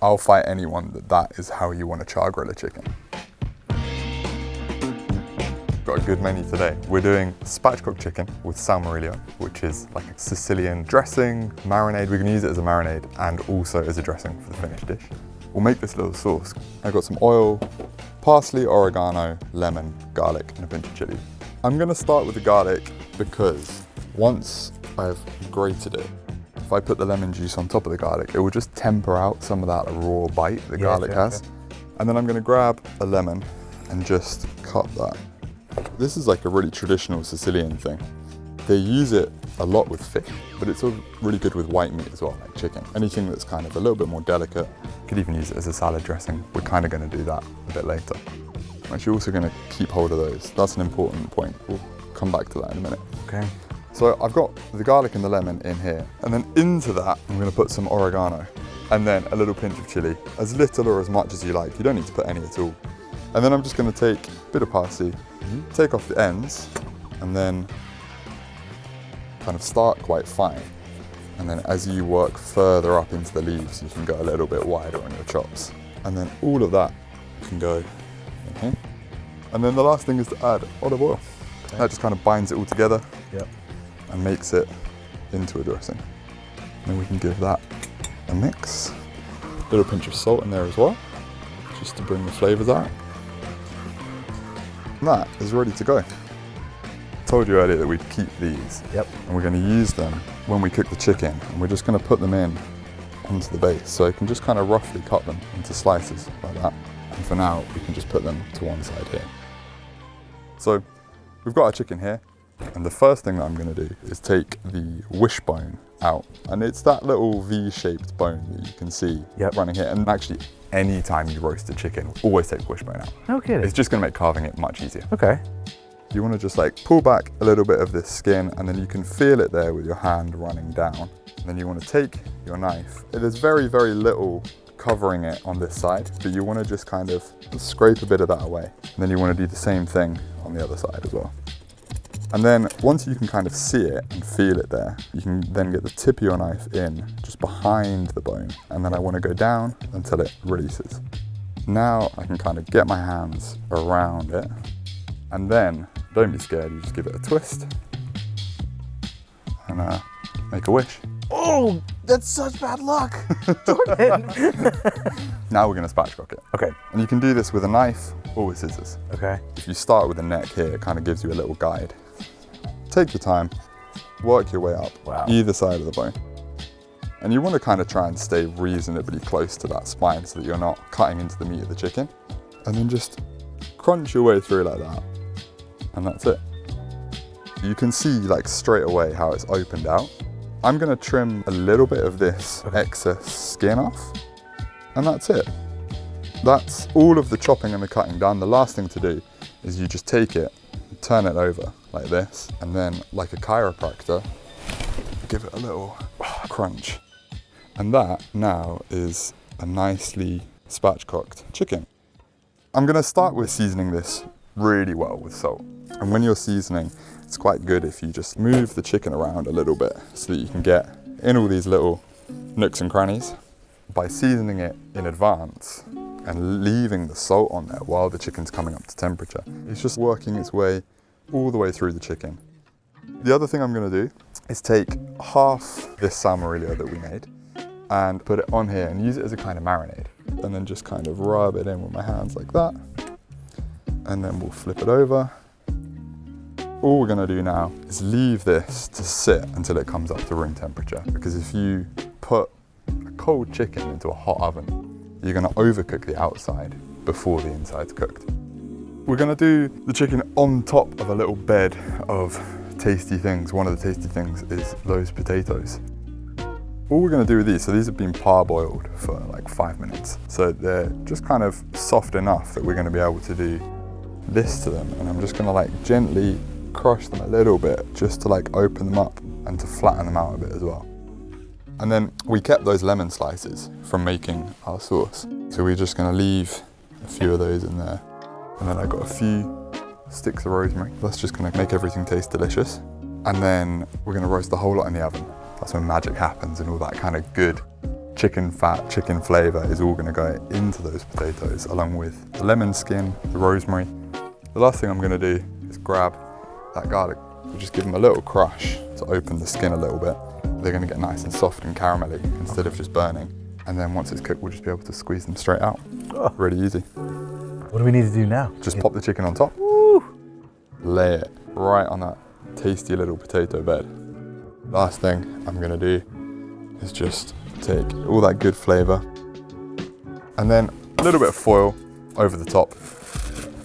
I'll fight anyone that is how you want to char grill a chicken. Got a good menu today. We're doing spatchcocked chicken with Salmoriglio, which is like a Sicilian dressing, marinade. We can use it as a marinade and also as a dressing for the finished dish. We'll make this little sauce. I got some oil, parsley, oregano, lemon, garlic, and a pinch of chili. I'm gonna start with the garlic because once I've grated it, if I put the lemon juice on top of the garlic, it will just temper out some of that raw bite the garlic has. And then I'm gonna grab a lemon and just cut that. This is like a really traditional Sicilian thing. They use it a lot with fish, but it's really good with white meat as well, like chicken. Anything that's kind of a little bit more delicate. Could even use it as a salad dressing. We're kind of going to do that a bit later. I'm actually also going to keep hold of those. That's an important point. We'll come back to that in a minute. Okay. So I've got the garlic and the lemon in here, and then into that I'm going to put some oregano, and then a little pinch of chili, as little or as much as you like. You don't need to put any at all. And then I'm just going to take a bit of parsley, take off the ends, and then kind of start quite fine. And then as you work further up into the leaves, you can go a little bit wider on your chops. And then all of that can go in here. And then the last thing is to add olive oil. Okay. That just kind of binds it all together and makes it into a dressing. And then we can give that a mix. A little pinch of salt in there as well, just to bring the flavors out. And that is ready to go. I told you earlier that we'd keep these, and we're going to use them when we cook the chicken, and we're just going to put them in onto the base, so you can just kind of roughly cut them into slices like that. And for now, we can just put them to one side here. So we've got our chicken here, and the first thing that I'm going to do is take the wishbone out, and it's that little V-shaped bone that you can see running here. And actually, any time you roast a chicken, always take the wishbone out. No kidding. It's just going to make carving it much easier. Okay. You want to just like pull back a little bit of this skin, and then you can feel it there with your hand running down. And then you want to take your knife. There's very, very little covering it on this side, but you want to just kind of scrape a bit of that away. And then you want to do the same thing on the other side as well. And then once you can kind of see it and feel it there, you can then get the tip of your knife in just behind the bone. And then I want to go down until it releases. Now I can kind of get my hands around it. And then, don't be scared, you just give it a twist and make a wish. Oh, that's such bad luck, Jordan. Now we're going to spatchcock it. Okay. And you can do this with a knife or with scissors. Okay. If you start with the neck here, it kind of gives you a little guide. Take your time, work your way up either side of the bone. And you want to kind of try and stay reasonably close to that spine so that you're not cutting into the meat of the chicken. And then just crunch your way through like that. And that's it. You can see like straight away how it's opened out. I'm gonna trim a little bit of this excess skin off, and that's it. That's all of the chopping and the cutting done. The last thing to do is you just take it, turn it over like this, and then like a chiropractor, give it a little crunch. And that now is a nicely spatchcocked chicken. I'm gonna start with seasoning this really well with salt. And when you're seasoning, it's quite good if you just move the chicken around a little bit so that you can get in all these little nooks and crannies. By seasoning it in advance and leaving the salt on there while the chicken's coming up to temperature, it's just working its way all the way through the chicken. The other thing I'm gonna do is take half this Salmoriglio that we made and put it on here and use it as a kind of marinade. And then just kind of rub it in with my hands like that. And then we'll flip it over. All we're gonna do now is leave this to sit until it comes up to room temperature. Because if you put a cold chicken into a hot oven, you're gonna overcook the outside before the inside's cooked. We're gonna do the chicken on top of a little bed of tasty things. One of the tasty things is those potatoes. All we're gonna do with these, so these have been parboiled for like 5 minutes. So they're just kind of soft enough that we're gonna be able to do this to them. And I'm just gonna like gently crush them a little bit just to like open them up and to flatten them out a bit as well. And then we kept those lemon slices from making our sauce. So we're just gonna leave a few of those in there. And then I got a few sticks of rosemary. That's just gonna make everything taste delicious. And then we're gonna roast the whole lot in the oven. That's when magic happens and all that kind of good chicken fat, chicken flavor is all gonna go into those potatoes, along with the lemon skin, the rosemary. The last thing I'm gonna do is grab that garlic, and just give them a little crush to open the skin a little bit. They're gonna get nice and soft and caramelly instead of just burning. And then once it's cooked, we'll just be able to squeeze them straight out. Oh. Really easy. What do we need to do now? Just pop the chicken on top. Woo. Lay it right on that tasty little potato bed. Last thing I'm gonna do is just take all that good flavor and then a little bit of foil over the top.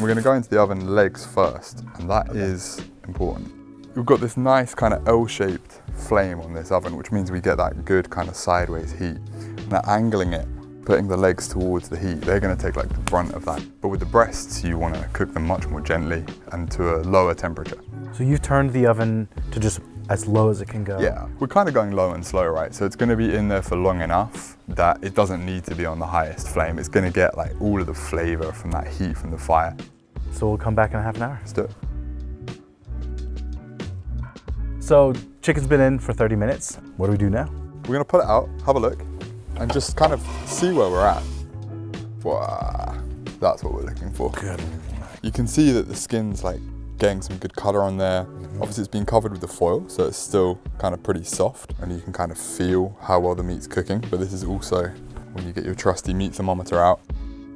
We're gonna go into the oven legs first, and that is important. We've got this nice kind of L-shaped flame on this oven, which means we get that good kind of sideways heat. Now angling it, putting the legs towards the heat, they're gonna take like the brunt of that. But with the breasts, you wanna cook them much more gently and to a lower temperature. So you've turned the oven to just as low as it can go? Yeah, we're kind of going low and slow, right? So it's gonna be in there for long enough that it doesn't need to be on the highest flame. It's gonna get like all of the flavor from that heat from the fire. So we'll come back in half an hour? Let's do it. So chicken's been in for 30 minutes. What do we do now? We're gonna put it out, have a look, and just kind of see where we're at. Wow, that's what we're looking for. Good. You can see that the skin's like getting some good color on there. Obviously it's been covered with the foil, so it's still kind of pretty soft, and you can kind of feel how well the meat's cooking. But this is also when you get your trusty meat thermometer out.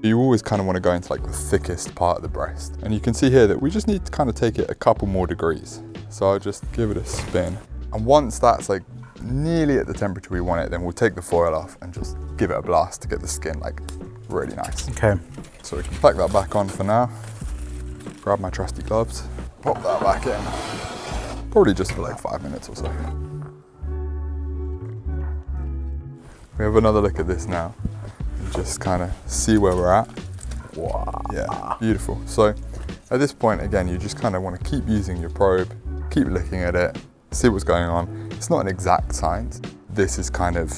You always kind of want to go into like the thickest part of the breast. And you can see here that we just need to kind of take it a couple more degrees. So I'll just give it a spin. And once that's like nearly at the temperature we want it, then we'll take the foil off and just give it a blast to get the skin like really nice. Okay. So we can pack that back on for now. Grab my trusty gloves, pop that back in. Probably just for like 5 minutes or so. We have another look at this now and just kind of see where we're at. Wow. Yeah, beautiful. So at this point, again, you just kind of want to keep using your probe, keep looking at it, see what's going on. It's not an exact science. This is kind of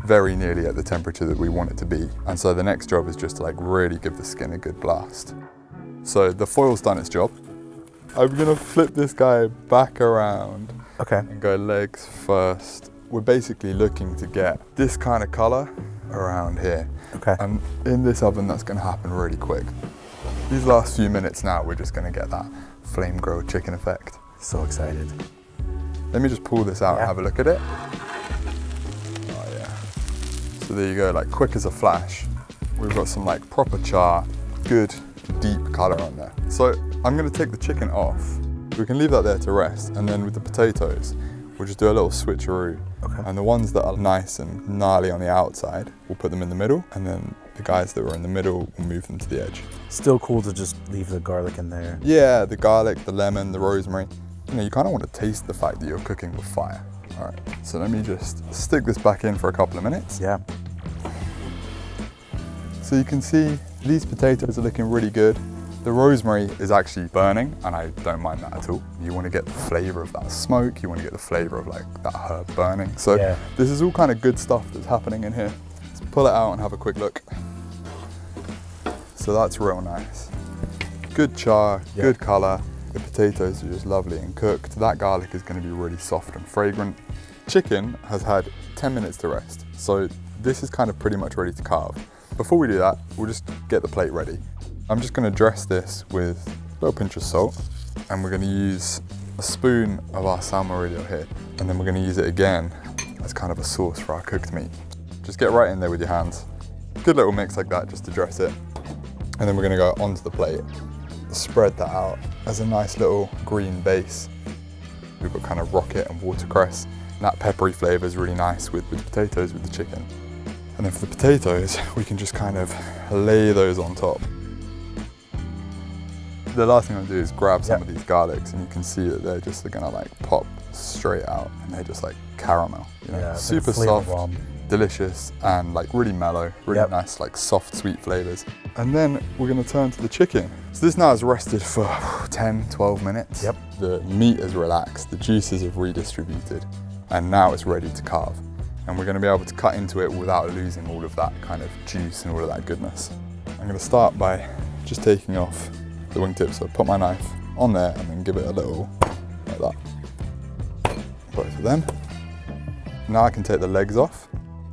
very nearly at the temperature that we want it to be. And so the next job is just to like really give the skin a good blast. So the foil's done its job. I'm gonna flip this guy back around. Okay. And go legs first. We're basically looking to get this kind of color around here. Okay. And in this oven, that's gonna happen really quick. These last few minutes now, we're just gonna get that flame grilled chicken effect. So excited. Let me just pull this out and have a look at it. Oh yeah. So there you go, like quick as a flash. We've got some like proper char, good deep color on there. So I'm gonna take the chicken off. We can leave that there to rest. And then with the potatoes, we'll just do a little switcheroo. Okay. And the ones that are nice and gnarly on the outside, we'll put them in the middle. And then the guys that were in the middle, we'll move them to the edge. Still cool to just leave the garlic in there. Yeah, the garlic, the lemon, the rosemary. You know, you kind of want to taste the fact that you're cooking with fire. All right, so let me just stick this back in for a couple of minutes. Yeah. So you can see these potatoes are looking really good. The rosemary is actually burning, and I don't mind that at all. You want to get the flavor of that smoke, you want to get the flavor of like that herb burning. So this is all kind of good stuff that's happening in here. Let's pull it out and have a quick look. So that's real nice. Good char, good color. The potatoes are just lovely and cooked. That garlic is going to be really soft and fragrant. Chicken has had 10 minutes to rest, so this is kind of pretty much ready to carve. Before we do that, we'll just get the plate ready. I'm just going to dress this with a little pinch of salt, and we're going to use a spoon of our Salmoriglio here, and then we're going to use it again as kind of a sauce for our cooked meat. Just get right in there with your hands. Good little mix like that just to dress it. And then we're going to go onto the plate. Spread that out as a nice little green base. We've got kind of rocket and watercress. And that peppery flavor is really nice with the potatoes, with the chicken. And then for the potatoes, we can just kind of lay those on top. The last thing I'm gonna do is grab some of these garlics, and you can see that they're just gonna like pop straight out, and they're just like caramel, you know, super soft, delicious, and like really mellow, really nice, like soft, sweet flavors. And then we're gonna turn to the chicken. So this now has rested for 10, 12 minutes. The meat is relaxed, the juices have redistributed, and now it's ready to carve. And we're gonna be able to cut into it without losing all of that kind of juice and all of that goodness. I'm gonna start by just taking off the wingtips. So put my knife on there and then give it a little, like that. Both of them. Now I can take the legs off.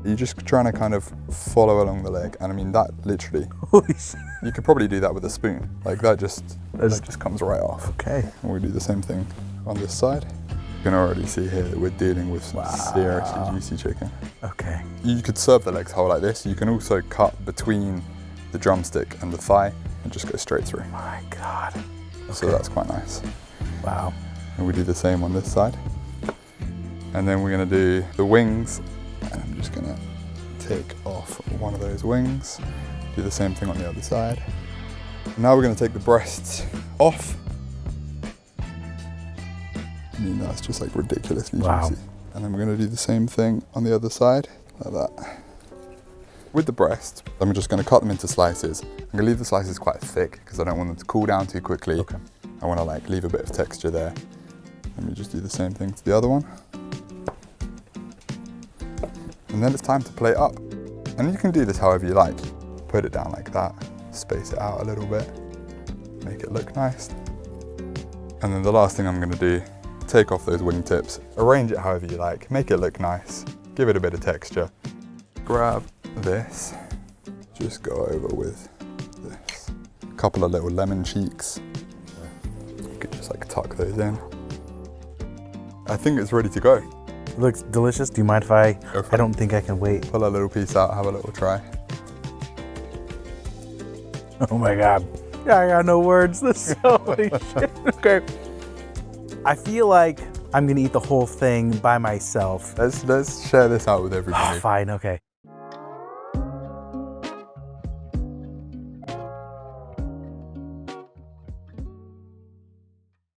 You're just trying to kind of follow along the leg. And I mean, that literally, Holy shit. you could probably do that with a spoon. Like that just comes right off. Okay. And we do the same thing on this side. You can already see here that we're dealing with some seriously juicy chicken. Okay. You could serve the legs whole like this. You can also cut between the drumstick and the thigh and just go straight through. My God. Okay. So that's quite nice. Wow. And we do the same on this side. And then we're gonna do the wings. And I'm just gonna take off one of those wings. Do the same thing on the other side. And now we're gonna take the breasts off. I mean, that's just like ridiculously juicy. And then we're gonna do the same thing on the other side, like that. With the breasts, I'm just gonna cut them into slices. I'm gonna leave the slices quite thick because I don't want them to cool down too quickly. Okay. I wanna like leave a bit of texture there. Let me just do the same thing to the other one. And then it's time to plate up. And you can do this however you like. Put it down like that, space it out a little bit, make it look nice. And then the last thing I'm gonna do, take off those wing tips, arrange it however you like, make it look nice, give it a bit of texture. Grab this, just go over with this. A couple of little lemon cheeks. You could just like tuck those in. I think it's ready to go. It looks delicious. Do you mind if I don't think I can wait. Pull a little piece out, have a little try. Oh my God. Yeah, I got no words. This is holy shit. Okay. I feel like I'm gonna eat the whole thing by myself. Let's share this out with everybody. Fine, okay.